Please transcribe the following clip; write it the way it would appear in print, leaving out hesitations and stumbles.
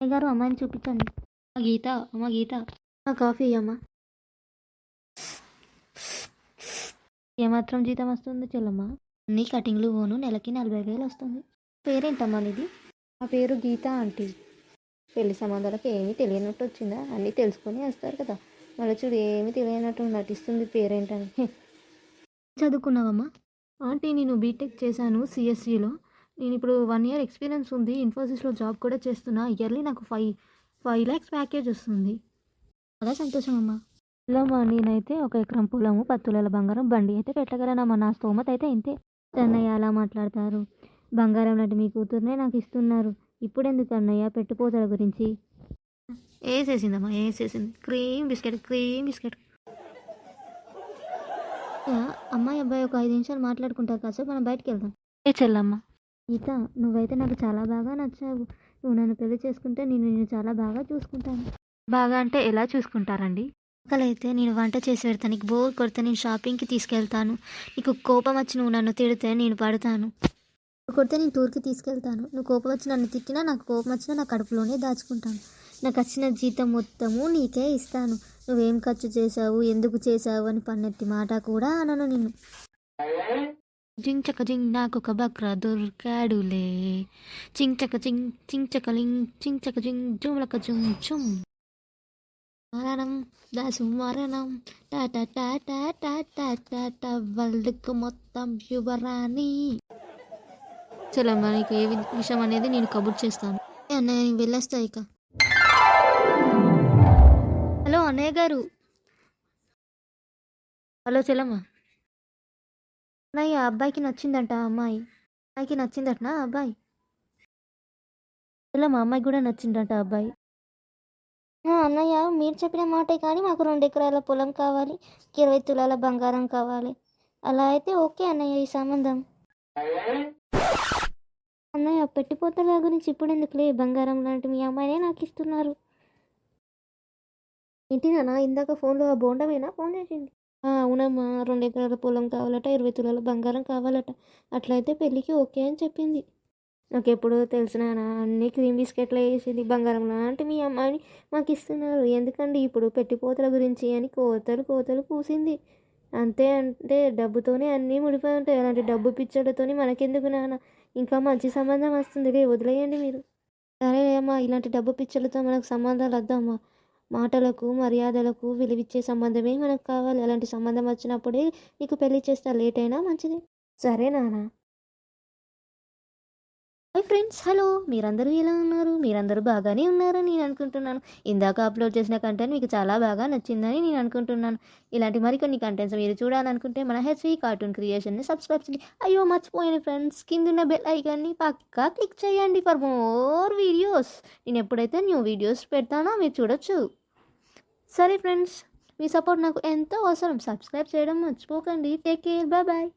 అయ్య గారు అమ్మాయిని చూపించండి. గీత, అమ్మ గీత, కాఫీ అమ్మా. ఏమాత్రం జీతం వస్తుంది చెల్లమ్మ? అన్ని కటింగ్లు పోను నెలకి 40,000 వస్తుంది. పేరేంటమ్మా నీది? ఆ పేరు గీత ఆంటీ. పెళ్లి సంబంధాలకు ఏమీ తెలియనట్టు వచ్చిందా? అన్నీ తెలుసుకొని వస్తారు కదా. మళ్ళీ చూడు ఏమీ తెలియనట్టు నటిస్తుంది పేరేంటని. చదువుకున్నావమ్మా? ఆంటీ నేను బీటెక్ చేశాను సిఎస్సిలో. నేను ఇప్పుడు 1 year ఎక్స్పీరియన్స్ ఉంది. ఇన్ఫోసిస్లో జాబ్ కూడా చేస్తున్నా. ఇయర్లీ నాకు 5 lakhs ప్యాకేజ్ వస్తుంది. చాలా సంతోషం అమ్మా. ఇల్లమ్మా నేనైతే 1 ఎకరం పొలము 10 తులాల బంగారం బండి అయితే పెట్టగలనమ్మా. నా స్తోమత అయితే ఇంతే. అన్నయ్య అలా మాట్లాడతారు? బంగారం లాంటి మీ కూతుర్నే నాకు ఇస్తున్నారు. ఇప్పుడెందుకు అన్నయ్య పెట్టుపోతల గురించి? వేసేసిందమ్మా వేసేసింది. Cream biscuit. అమ్మాయి అబ్బాయి ఒక 5 నిమిషాలు మాట్లాడుకుంటారు. కాసేపు మనం బయటికి వెళ్దాం. ఏ చెల్లమ్మ గీత, నువ్వైతే నాకు చాలా బాగా నచ్చావు. నువ్వు నన్ను పెళ్లి చేసుకుంటే నేను చాలా బాగా చూసుకుంటాను. బాగా అంటే ఎలా చూసుకుంటారండి? అక్కలైతే నేను వంట చేసి పెడతాను. నీకు బోర్ కొడితే నేను షాపింగ్కి తీసుకెళ్తాను. నీకు కోపం వచ్చి నువ్వు నన్ను తిడితే నేను పడతాను. కొడితే నేను టూర్కి తీసుకెళ్తాను. నువ్వు కోపం వచ్చి నన్ను తిట్టినా నాకు కోపం వచ్చినా నా కడుపులోనే దాచుకుంటాను. నాకు వచ్చిన జీతం మొత్తము నీకే ఇస్తాను. నువ్వేం ఖర్చు చేసావు, ఎందుకు చేసావు అని పన్నెత్తి మాట కూడా అనను నిన్ను. జించక జింగ్ నాకు ఒక బక్రా దొరికాడులే. చించక జింగ్ చించక లింగ్ చించక జింగ్ జుమ్లక జుమ్ జుమ్. మరణం దాసు మరణం టాటా టాటా టాటా టాటా వరల్డ్కు మొత్తం యువరాణి. చలమ్మా నీకు ఏ విషయం అనేది నేను కబుర్ చేస్తాను. అన్నయ్య నేను వెళ్ళొస్తా ఇక. హలో అన్నయ్య గారు. హలో చెల్లమ్మ. అన్నయ్య అబ్బాయికి నచ్చిందంట అమ్మాయి. అమ్మాయికి నచ్చిందటనా అబ్బాయి? చెల్లమ్మ అమ్మాయికి కూడా నచ్చిందంట అబ్బాయి. అన్నయ్య మీరు చెప్పిన మాటే కానీ మాకు 2 ఎకరాల పొలం కావాలి, 20 తులాల బంగారం కావాలి. అలా అయితే ఓకే అన్నయ్య ఈ సంబంధం. అన్నయ్య పెట్టిపోతల గురించి ఇప్పుడు ఎందుకులే, బంగారం లాంటి మీ అమ్మాయినే నాకు ఇస్తున్నారు. ఏంటి నాన్న ఇందాక ఫోన్లో ఆ బోండమేనా ఫోన్ చేసింది? అవునమ్మా 2 ఎకరాల పొలం కావాలట, 20 తులాల బంగారం కావాలట. అట్లయితే పెళ్ళికి ఓకే అని చెప్పింది. నాకు ఎప్పుడో తెలిసినానా అన్ని క్రీమ్ బిస్కెట్లు వేసింది. బంగారం లాంటి మీ అమ్మాయిని మాకు ఇస్తున్నారు ఎందుకండి ఇప్పుడు పెట్టిపోతల గురించి అని కోతలు పూసింది. అంతే అంటే డబ్బుతోనే అన్నీ ముడిపోయి ఉంటాయి. అలాంటి డబ్బు పిచ్చోళ్ళతోని మనకెందుకు నాన్న, ఇంకా మంచి సంబంధం వస్తుంది వదిలేయండి మీరు. సరే అమ్మా ఇలాంటి డబ్బు పిచ్చలతో మనకు సంబంధాలు వద్దమ్మా. మాటలకు మర్యాదలకు విలువిచ్చే సంబంధమే మనకు కావాలి. అలాంటి సంబంధం వచ్చినప్పుడే నీకు పెళ్లి చేస్తా, లేట్ అయినా మంచిది. సరే నాన్న. Hi friends, hello. మీరందరూ ఎలా ఉన్నారు? మీరందరూ బాగానే ఉన్నారని నేను అనుకుంటున్నాను. ఇందాక అప్లోడ్ చేసిన కంటెంట్ మీకు చాలా బాగా నచ్చిందని నేను అనుకుంటున్నాను. ఇలాంటి మరికొన్ని కంటెంట్స్ మీరు చూడాలనుకుంటే మన హెచ్వి కార్టూన్ క్రియేషన్ని సబ్స్క్రైబ్ చేయండి. అయ్యో మర్చిపోయాను ఫ్రెండ్స్, కిందున్న బెల్ ఐకాన్ని పక్కా క్లిక్ చేయండి ఫర్ మోర్ వీడియోస్. నేను ఎప్పుడైతే న్యూ వీడియోస్ పెడతానో మీరు చూడొచ్చు. సరే ఫ్రెండ్స్, మీ సపోర్ట్ నాకు ఎంతో అవసరం. సబ్స్క్రైబ్ చేయడం మర్చిపోకండి. Take care, bye bye.